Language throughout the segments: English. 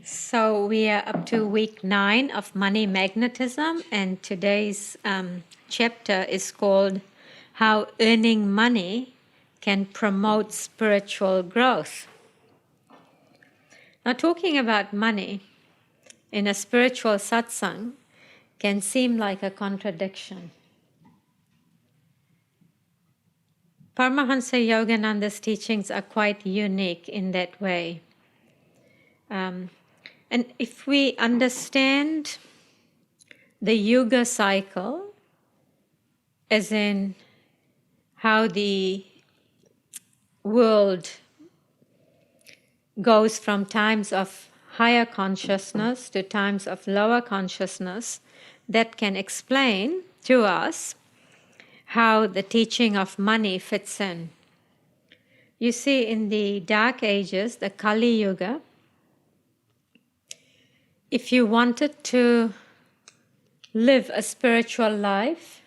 So we are up to week 9 of Money Magnetism, and today's chapter is called How Earning Money Can Promote Spiritual Growth. Now, talking about money in a spiritual satsang can seem like a contradiction. Paramahansa Yogananda's teachings are quite unique in that way. And if we understand the yuga cycle, as in how the world goes from times of higher consciousness to times of lower consciousness, that can explain to us how the teaching of money fits in. You see, in the Dark Ages, the Kali Yuga, if you wanted to live a spiritual life,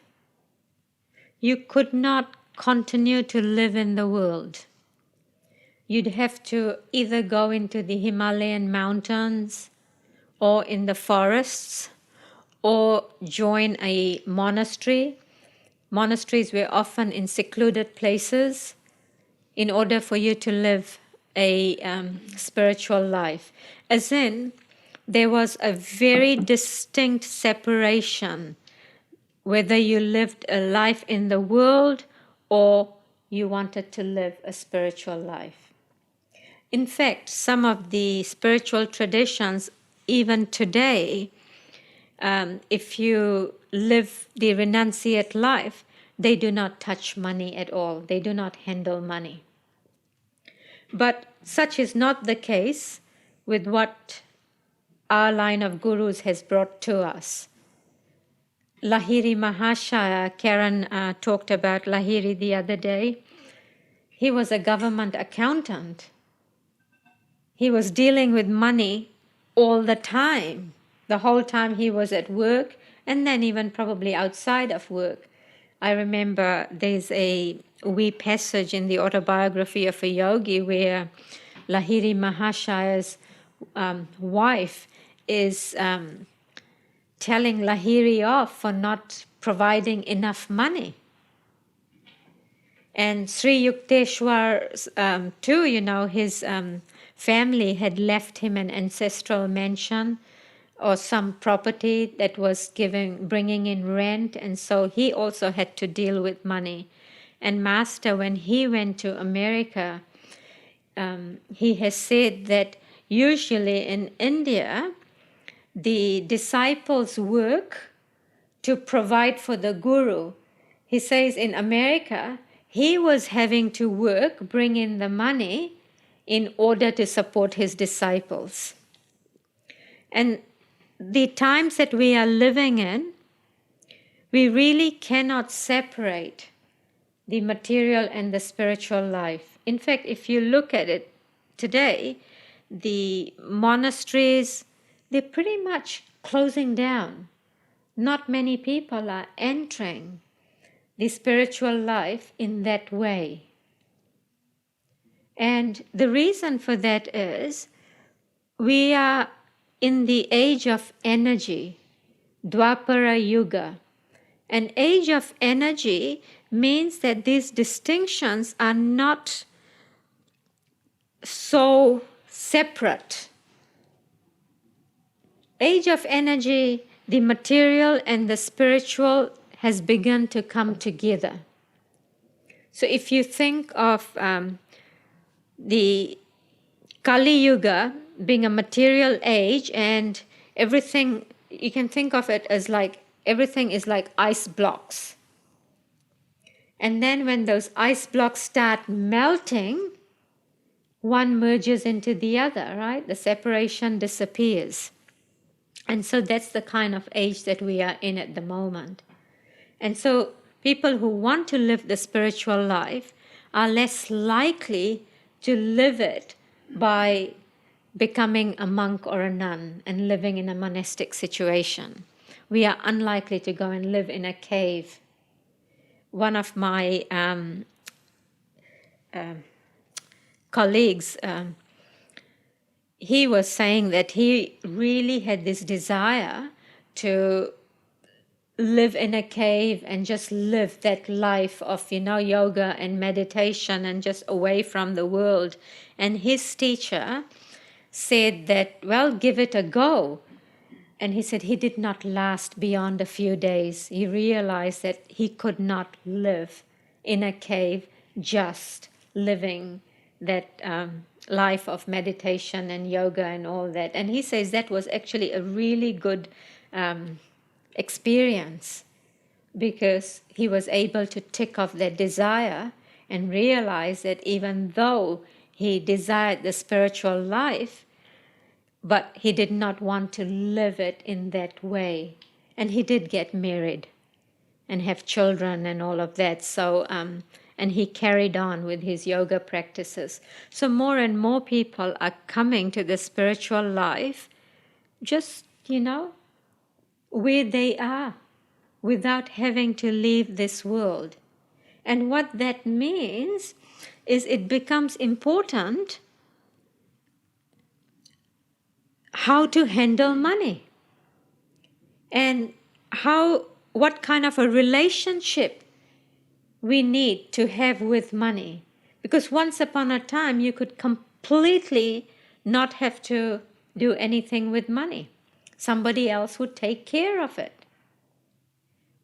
you could not continue to live in the world. You'd have to either go into the Himalayan mountains or in the forests or join a monastery. Monasteries were often in secluded places in order for you to live a spiritual life. As in, there was a very distinct separation whether you lived a life in the world or you wanted to live a spiritual life. In fact, some of the spiritual traditions, even today, if you live the renunciate life, they do not touch money at all. They do not handle money. But such is not the case with what our line of gurus has brought to us. Lahiri Mahashaya, Karen talked about Lahiri the other day. He was a government accountant. He was dealing with money all the time, the whole time he was at work, and then even probably outside of work. I remember there's a wee passage in the autobiography of a yogi where Lahiri Mahashaya's wife is telling Lahiri off for not providing enough money. And Sri Yukteswar too, his family had left him an ancestral mansion or some property that was bringing in rent, and so he also had to deal with money. And Master, when he went to America, he has said that usually in India, the disciples work to provide for the guru. He says in America, he was having to work, bring in the money in order to support his disciples. And the times that we are living in, we really cannot separate the material and the spiritual life. In fact, if you look at it today, the monasteries, they're pretty much closing down. Not many people are entering the spiritual life in that way. And the reason for that is we are in the age of energy, Dwapara Yuga. An age of energy means that these distinctions are not so separate. Age of energy, the material and the spiritual has begun to come together. So if you think of the Kali Yuga being a material age, and everything, you can think of it as like everything is like ice blocks. And then when those ice blocks start melting, one merges into the other, right? The separation disappears. And so that's the kind of age that we are in at the moment. And so people who want to live the spiritual life are less likely to live it by becoming a monk or a nun and living in a monastic situation. We are unlikely to go and live in a cave. One of my colleagues, he was saying that he really had this desire to live in a cave and just live that life of, yoga and meditation and just away from the world. And his teacher said that, well, give it a go. And he said he did not last beyond a few days. He realized that he could not live in a cave just living that life of meditation and yoga and all that. And he says that was actually a really good experience, because he was able to tick off that desire and realize that even though he desired the spiritual life, but he did not want to live it in that way. And he did get married and have children and all of that. So, and he carried on with his yoga practices. So more and more people are coming to the spiritual life just, where they are, without having to leave this world. And what that means is it becomes important how to handle money and what kind of a relationship we need to have with money. Because once upon a time you could completely not have to do anything with money. Somebody else would take care of it.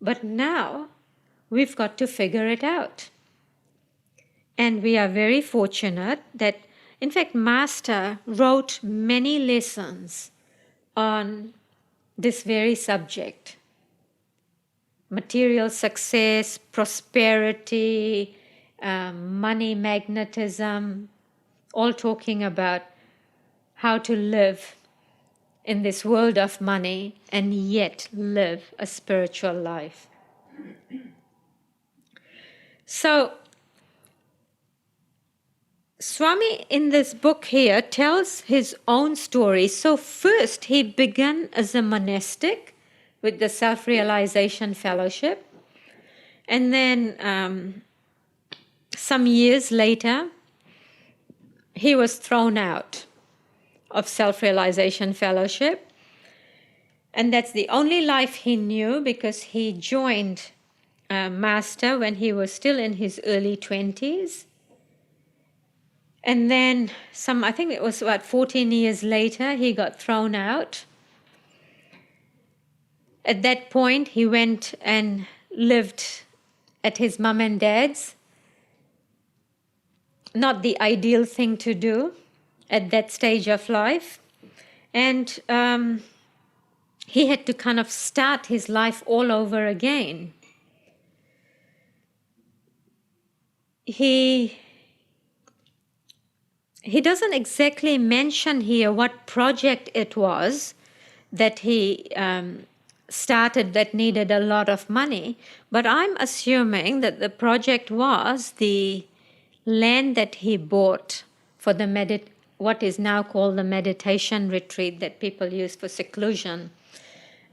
But now we've got to figure it out. And we are very fortunate that, in fact, Master wrote many lessons on this very subject. Material success, prosperity, money, magnetism, all talking about how to live in this world of money and yet live a spiritual life. So, Swami in this book here tells his own story. So first he began as a monastic with the Self-Realization Fellowship. And then some years later, he was thrown out of Self-Realization Fellowship. And that's the only life he knew, because he joined Master when he was still in his early 20s. And then I think it was about 14 years later, he got thrown out. At that point, he went and lived at his mom and dad's. Not the ideal thing to do at that stage of life. And he had to kind of start his life all over again. He doesn't exactly mention here what project it was that he started that needed a lot of money, but I'm assuming that the project was the land that he bought for the what is now called the meditation retreat that people use for seclusion.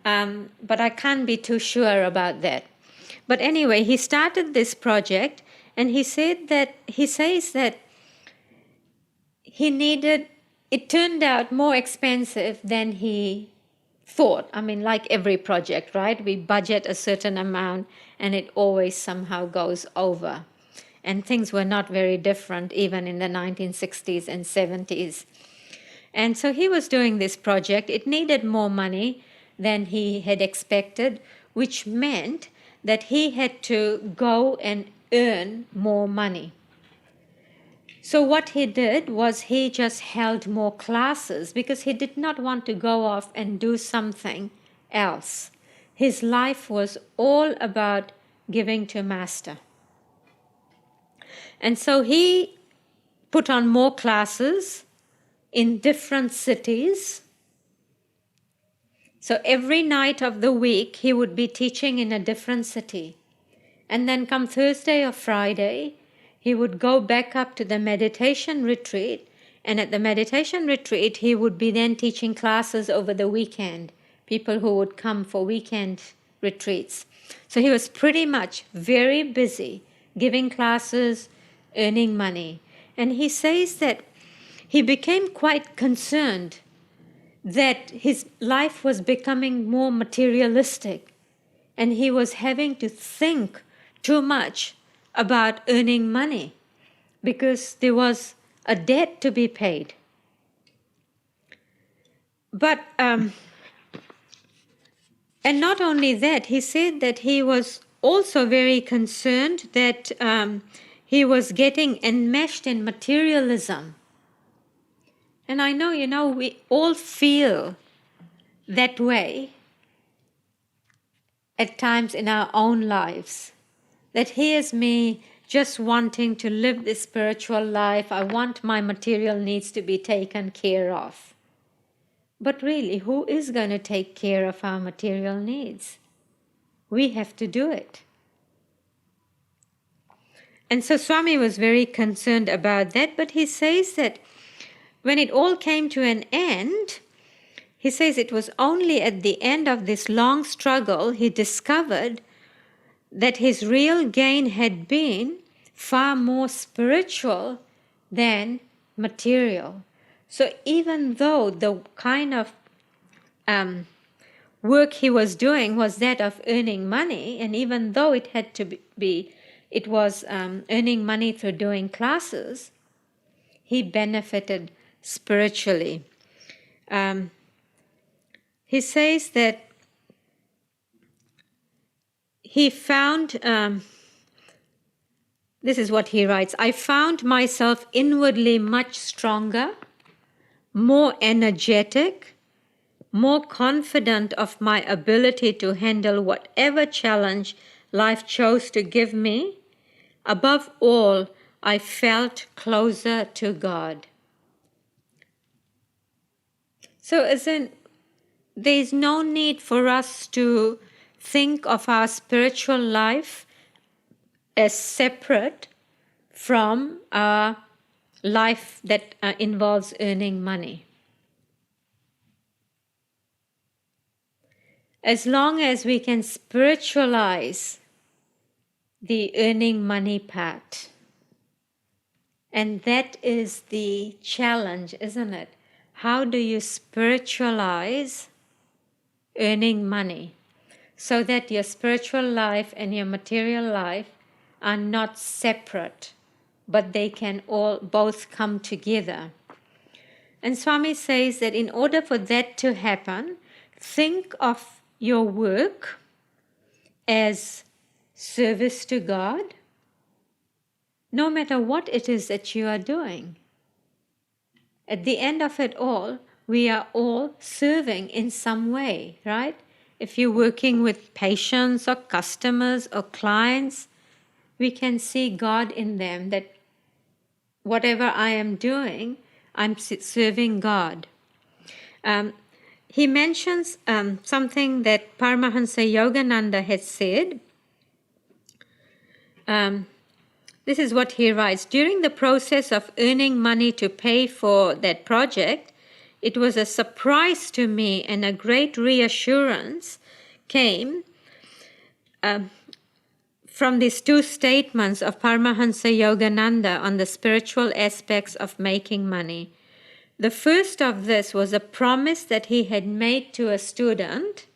But I can't be too sure about that. But anyway, he started this project, and he says that it turned out more expensive than he thought. I mean, like every project, right? We budget a certain amount and it always somehow goes over. And things were not very different even in the 1960s and 70s. And so he was doing this project. It needed more money than he had expected, which meant that he had to go and earn more money. So what he did was he just held more classes because he did not want to go off and do something else. His life was all about giving to Master. And so he put on more classes in different cities. So every night of the week he would be teaching in a different city. And then come Thursday or Friday, he would go back up to the meditation retreat, and at the meditation retreat, he would be then teaching classes over the weekend, people who would come for weekend retreats. So he was pretty much very busy giving classes, earning money. And he says that he became quite concerned that his life was becoming more materialistic and he was having to think too much about earning money because there was a debt to be paid. But, and not only that, he said that he was also very concerned that he was getting enmeshed in materialism. And I know, we all feel that way at times in our own lives. That here's me just wanting to live this spiritual life. I want my material needs to be taken care of. But really, who is going to take care of our material needs? We have to do it. And so Swami was very concerned about that, but he says that when it all came to an end, he says it was only at the end of this long struggle he discovered that his real gain had been far more spiritual than material. So even though the kind of work he was doing was that of earning money, and even though it had to it was earning money through doing classes, he benefited spiritually. He says that he found, this is what he writes, I found myself inwardly much stronger, more energetic, more confident of my ability to handle whatever challenge life chose to give me. Above all, I felt closer to God. So as in, there is no need for us to think of our spiritual life as separate from our life that involves earning money. As long as we can spiritualize the earning money part, and that is the challenge, isn't it? How do you spiritualize earning money so that your spiritual life and your material life are not separate, but they can all both come together? And Swami says that in order for that to happen, think of your work as service to God, no matter what it is that you are doing. At the end of it all, we are all serving in some way, right? If you're working with patients or customers or clients, we can see God in them, that whatever I am doing, I'm serving God. He mentions something that Paramahansa Yogananda had said. This is what he writes. During the process of earning money to pay for that project, it was a surprise to me, and a great reassurance came from these two statements of Paramahansa Yogananda on the spiritual aspects of making money. The first of this was a promise that he had made to a student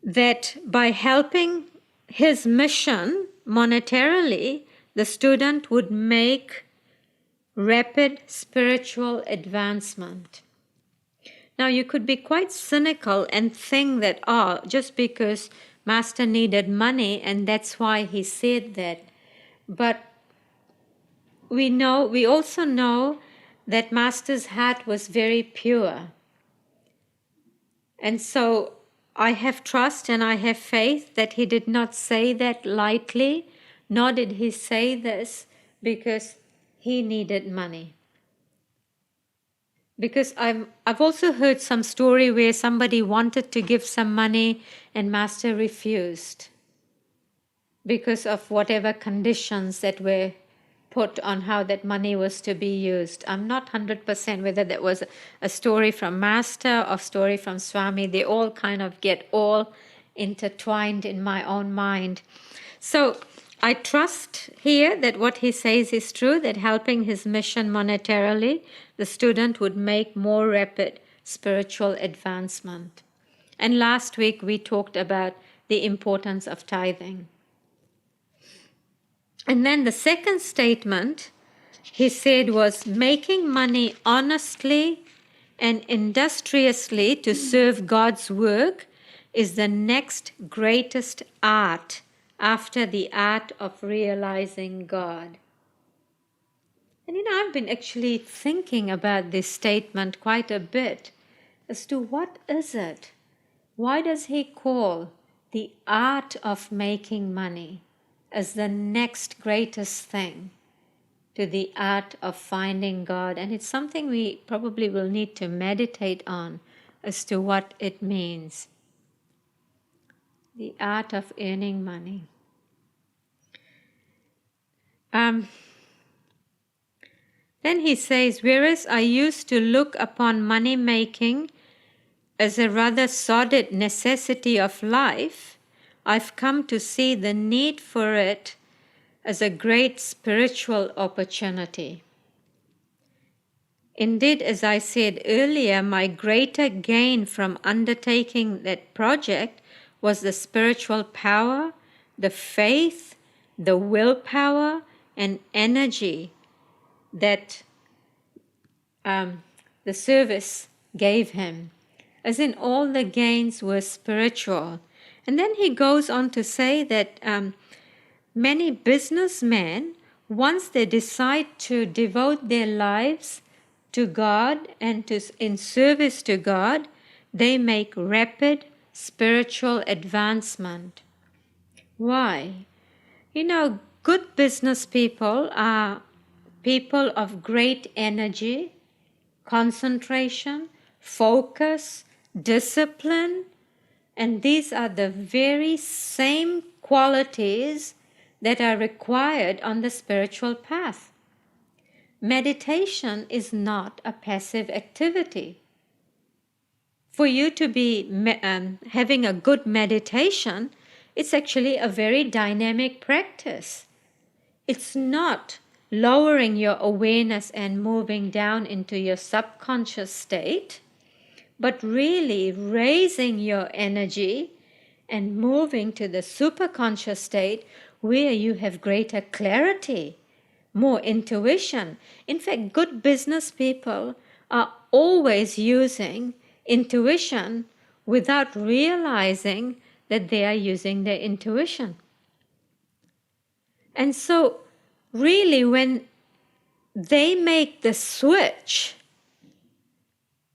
that by helping his mission monetarily, the student would make rapid spiritual advancement. Now, you could be quite cynical and think that, just because Master needed money and that's why he said that. But we also know that Master's heart was very pure. And so I have trust and I have faith that he did not say that lightly, nor did he say this because he needed money. Because I've also heard some story where somebody wanted to give some money and Master refused because of whatever conditions that were put on how that money was to be used. I'm not 100% whether that was a story from Master or story from Swami. They all kind of get all intertwined in my own mind. So I trust here that what he says is true, that helping his mission monetarily, the student would make more rapid spiritual advancement. And last week we talked about the importance of tithing. And then the second statement he said was making money honestly and industriously to serve God's work is the next greatest art after the art of realizing God. And I've been actually thinking about this statement quite a bit as to what is it? Why does he call the art of making money as the next greatest thing to the art of finding God? And it's something we probably will need to meditate on as to what it means. The art of earning money. Then he says, whereas I used to look upon money making as a rather sordid necessity of life, I've come to see the need for it as a great spiritual opportunity. Indeed, as I said earlier, my greater gain from undertaking that project was the spiritual power, the faith, the willpower, and energy that the service gave him. As in, all the gains were spiritual. And then he goes on to say that many businessmen, once they decide to devote their lives to God and in service to God, they make rapid spiritual advancement. Why? Good business people are people of great energy, concentration, focus, discipline, and these are the very same qualities that are required on the spiritual path. Meditation is not a passive activity. For you to be having a good meditation, it's actually a very dynamic practice. It's not lowering your awareness and moving down into your subconscious state, but really raising your energy and moving to the superconscious state where you have greater clarity, more intuition. In fact, good business people are always using intuition without realizing that they are using their intuition. And so, really, when they make the switch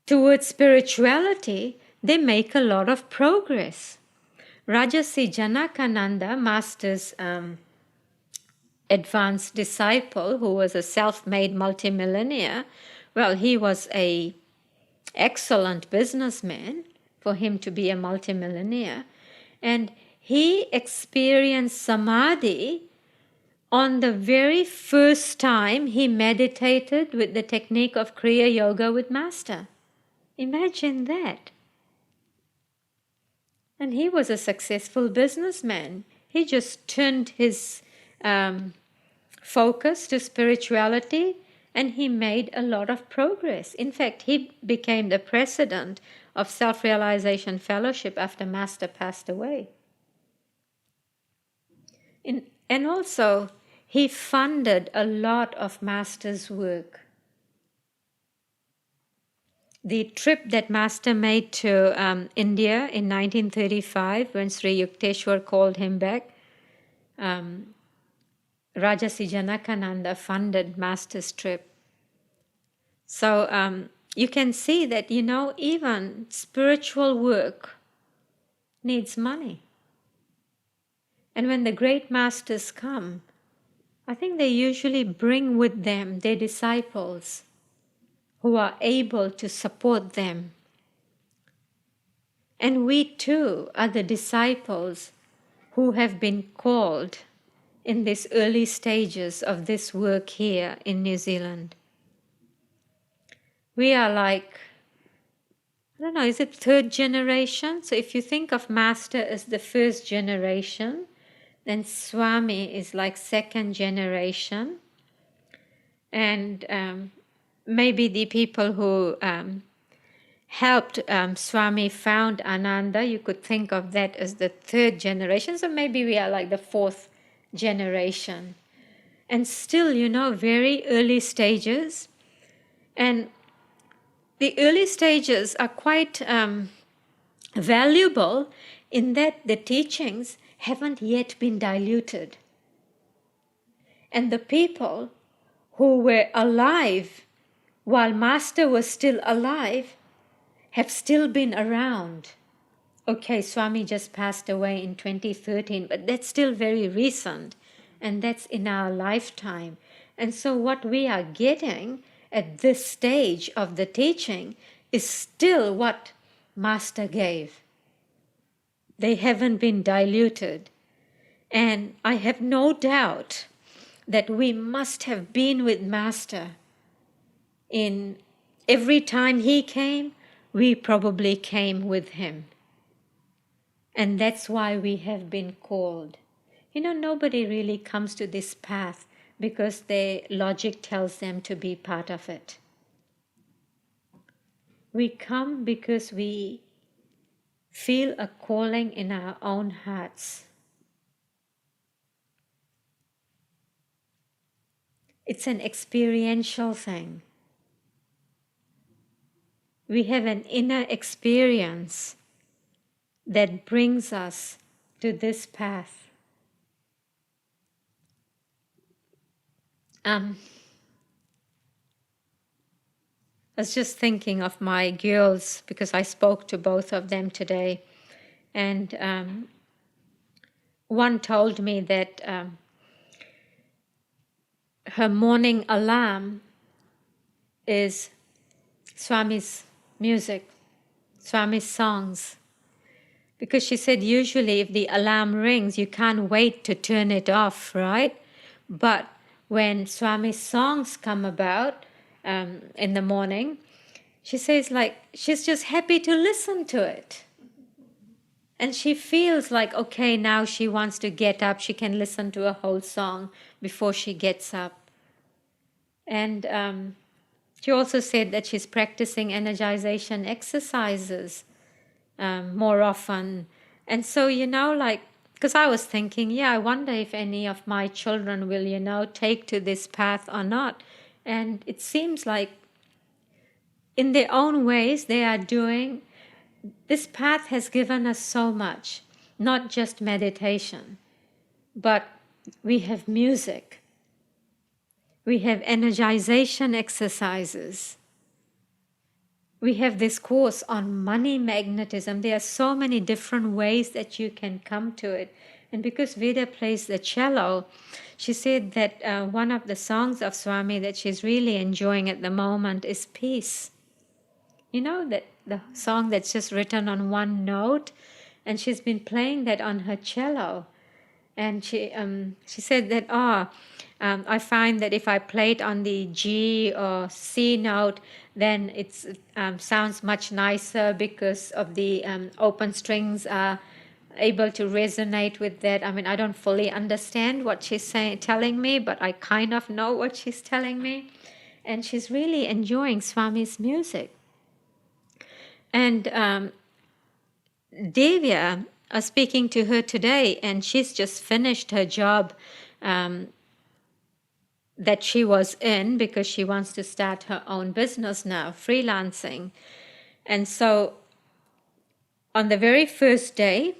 towards spirituality, they make a lot of progress. Rajarsi Janakananda, Master's advanced disciple, who was a self-made multimillionaire, well, he was an excellent businessman for him to be a multimillionaire. And he experienced samadhi on the very first time he meditated with the technique of Kriya Yoga with Master. Imagine that. And he was a successful businessman. He just turned his focus to spirituality and he made a lot of progress. In fact, he became the president of Self-Realization Fellowship after Master passed away. And also, he funded a lot of Master's work. The trip that Master made to India in 1935, when Sri Yukteswar called him back, Rajarsi Janakananda funded Master's trip. So you can see that, even spiritual work needs money. And when the great masters come, I think they usually bring with them their disciples who are able to support them. And we too are the disciples who have been called in these early stages of this work here in New Zealand. We are like, I don't know, is it third generation? So if you think of Master as the first generation, And Swami is like second generation. And maybe the people who helped Swami found Ananda, you could think of that as the third generation. So maybe we are like the fourth generation. And still, very early stages. And the early stages are quite valuable in that the teachings haven't yet been diluted. And the people who were alive while Master was still alive have still been around. Okay, Swami just passed away in 2013, but that's still very recent, and that's in our lifetime. And so what we are getting at this stage of the teaching is still what Master gave. They haven't been diluted. And I have no doubt that we must have been with Master. In every time he came, we probably came with him. And that's why we have been called. Nobody really comes to this path because their logic tells them to be part of it. We come because we feel a calling in our own hearts. It's an experiential thing. We have an inner experience that brings us to this path. I was just thinking of my girls because I spoke to both of them today, and one told me that her morning alarm is Swami's music, Swami's songs. Because she said usually if the alarm rings, you can't wait to turn it off, right? But when Swami's songs come about in the morning, she says she's just happy to listen to it. And she feels like, okay, now she wants to get up. She can listen to a whole song before she gets up. And she also said that she's practicing energization exercises more often. And so, because I was thinking, I wonder if any of my children will, take to this path or not. And it seems like in their own ways they are doing. This path has given us so much, not just meditation, but we have music. We have energization exercises. We have this course on money magnetism. There are so many different ways that you can come to it. And because Vida plays the cello, she said that one of the songs of Swami that she's really enjoying at the moment is Peace. That the song that's just written on one note, and she's been playing that on her cello. And she said that, I find that if I play it on the G or C note, then it sounds much nicer because of the open strings are able to resonate with that. I mean, I don't fully understand what she's telling me, but I kind of know what she's telling me. And she's really enjoying Swami's music. And Devya, I was speaking to her today, and she's just finished her job that she was in because she wants to start her own business now, freelancing. And so on the very first day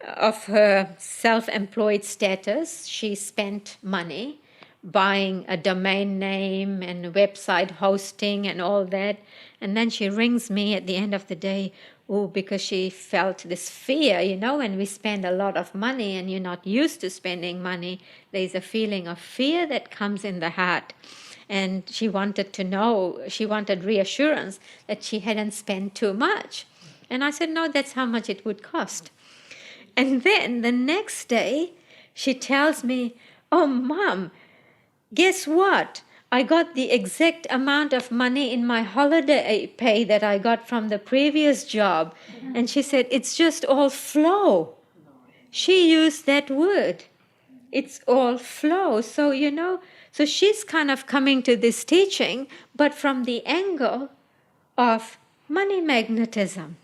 of her self-employed status, she spent money buying a domain name and website hosting and all that. And then she rings me at the end of the day, because she felt this fear, when we spend a lot of money and you're not used to spending money, there's a feeling of fear that comes in the heart. And she wanted to know, she wanted reassurance that she hadn't spent too much. And I said, no, that's how much it would cost. And then the next day, she tells me, oh, Mom, guess what? I got the exact amount of money in my holiday pay that I got from the previous job. And she said, it's just all flow. she used that word. It's all flow. So, so she's kind of coming to this teaching, but from the angle of money magnetism.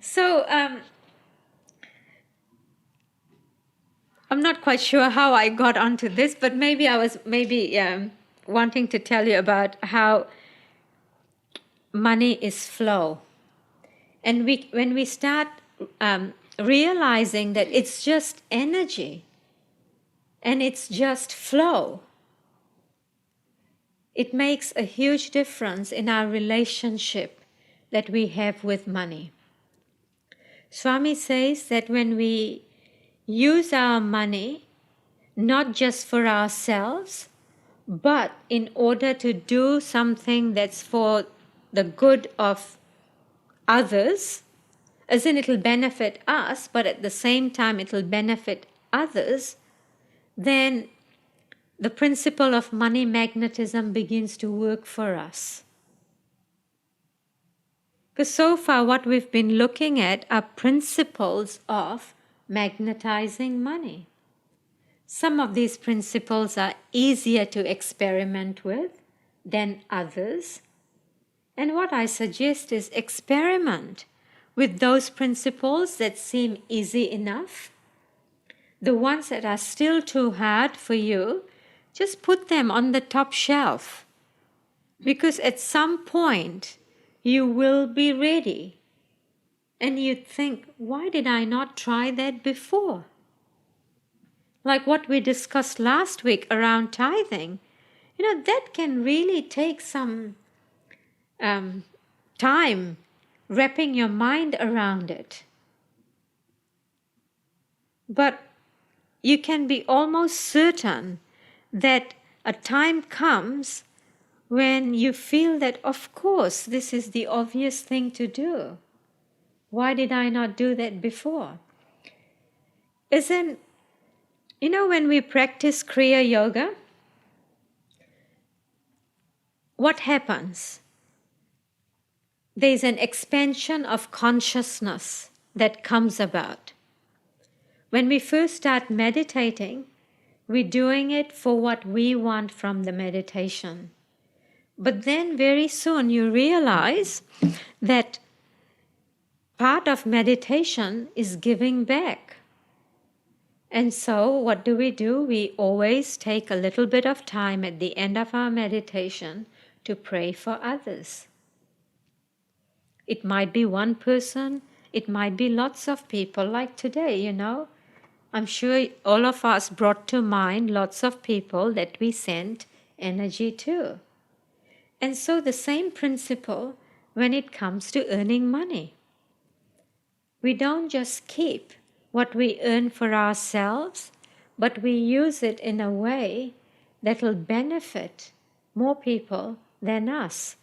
So, I'm not quite sure how I got onto this, but maybe I was wanting to tell you about how money is flow. And when we start realizing that it's just energy and it's just flow, it makes a huge difference in our relationship that we have with money. Swami says that when we use our money not just for ourselves, but in order to do something that's for the good of others, as in it'll benefit us, but at the same time it'll benefit others, then the principle of money magnetism begins to work for us. Because so far what we've been looking at are principles of magnetizing money. Some of these principles are easier to experiment with than others. And what I suggest is experiment with those principles that seem easy enough. The ones that are still too hard for you, just put them on the top shelf. Because at some point, you will be ready. And you'd think, why did I not try that before? Like what we discussed last week around tithing. That can really take some time wrapping your mind around it. But you can be almost certain that a time comes when you feel that, of course, this is the obvious thing to do. Why did I not do that before? When we practice Kriya Yoga, what happens? There's an expansion of consciousness that comes about. When we first start meditating, we're doing it for what we want from the meditation. But then very soon you realize that part of meditation is giving back. And so what do? We always take a little bit of time at the end of our meditation to pray for others. It might be one person, it might be lots of people, like today, I'm sure all of us brought to mind lots of people that we sent energy to. And so the same principle when it comes to earning money. We don't just keep what we earn for ourselves, but we use it in a way that will benefit more people than us.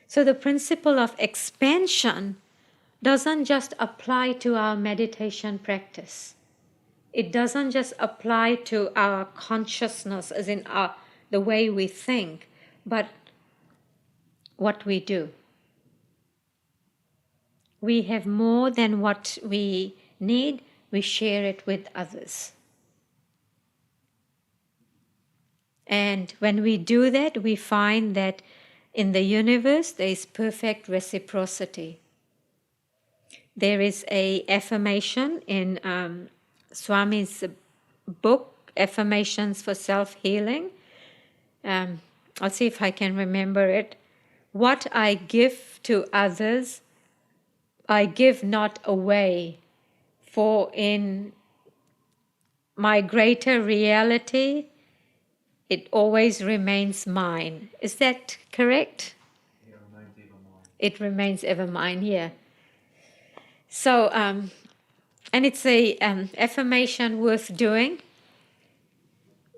So the principle of expansion doesn't just apply to our meditation practice. It doesn't just apply to our consciousness, as in the way we think, but what we do. We have more than what we need, we share it with others. And when we do that, we find that in the universe there is perfect reciprocity. There is an affirmation in Swami's book, Affirmations for Self-Healing. I'll see if I can remember it. What I give to others, I give not away, for in my greater reality, it always remains mine. Is that correct? It remains ever mine. It remains ever mine, yeah. So, and it's a affirmation worth doing,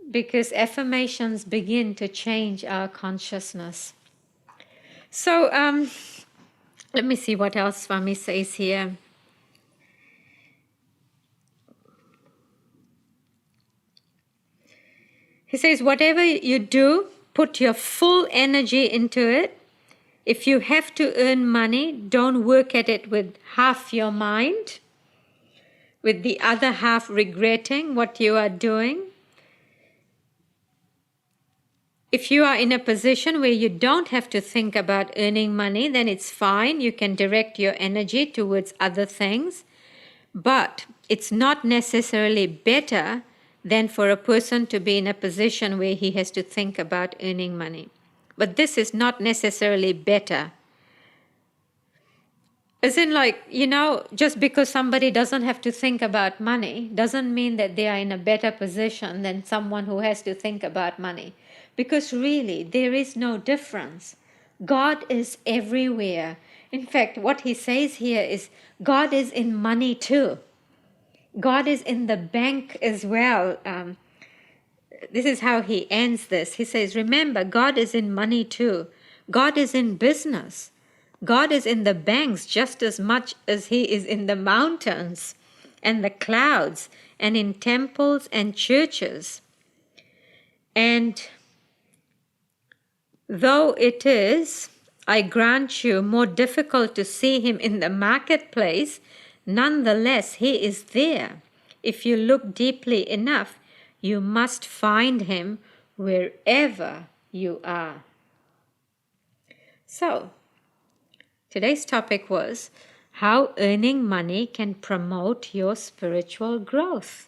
because affirmations begin to change our consciousness. So, let me see what else Swami says here. He says, whatever you do, put your full energy into it. If you have to earn money, don't work at it with half your mind. with the other half regretting what you are doing. If you are in a position where you don't have to think about earning money, then it's fine. You can direct your energy towards other things. But it's not necessarily better than for a person to be in a position where he has to think about earning money. But this is not necessarily better. As in, like, just because somebody doesn't have to think about money doesn't mean that they are in a better position than someone who has to think about money. Because really, there is no difference. God is everywhere. In fact, what he says here is God is in money too. God is in the bank as well. This is how he ends this. He says, remember, God is in money too. God is in business. God is in the banks just as much as he is in the mountains and the clouds and in temples and churches. And though it is, I grant you, more difficult to see him in the marketplace, nonetheless he is there. If you look deeply enough, you must find him wherever you are. So, today's topic was how earning money can promote your spiritual growth.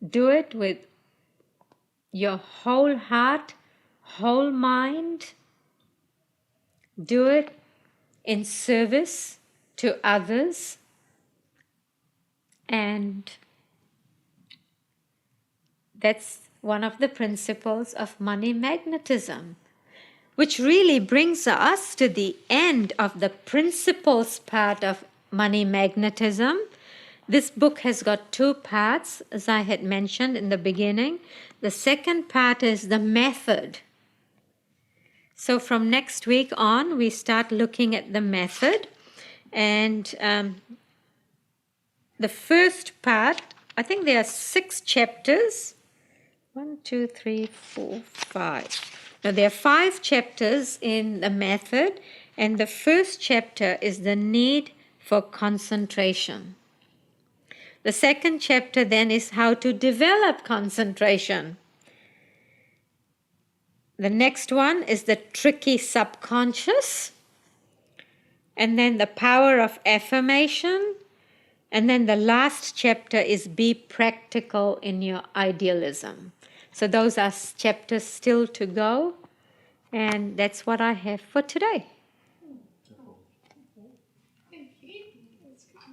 Do it with your whole heart, whole mind. Do it in service to others. And that's one of the principles of money magnetism, which really brings us to the end of the principles part of money magnetism. This book has got two parts, as I had mentioned in the beginning. The second part is the method. So from next week on, we start looking at the method. And the first part, I think there are 6 chapters. 1, 2, 3, 4, 5. Now, there are 5 chapters in the method, and the first chapter is the need for concentration. The second chapter then is how to develop concentration. The next one is the tricky subconscious, and then the power of affirmation, and then the last chapter is be practical in your idealism. So those are chapters still to go, and that's what I have for today.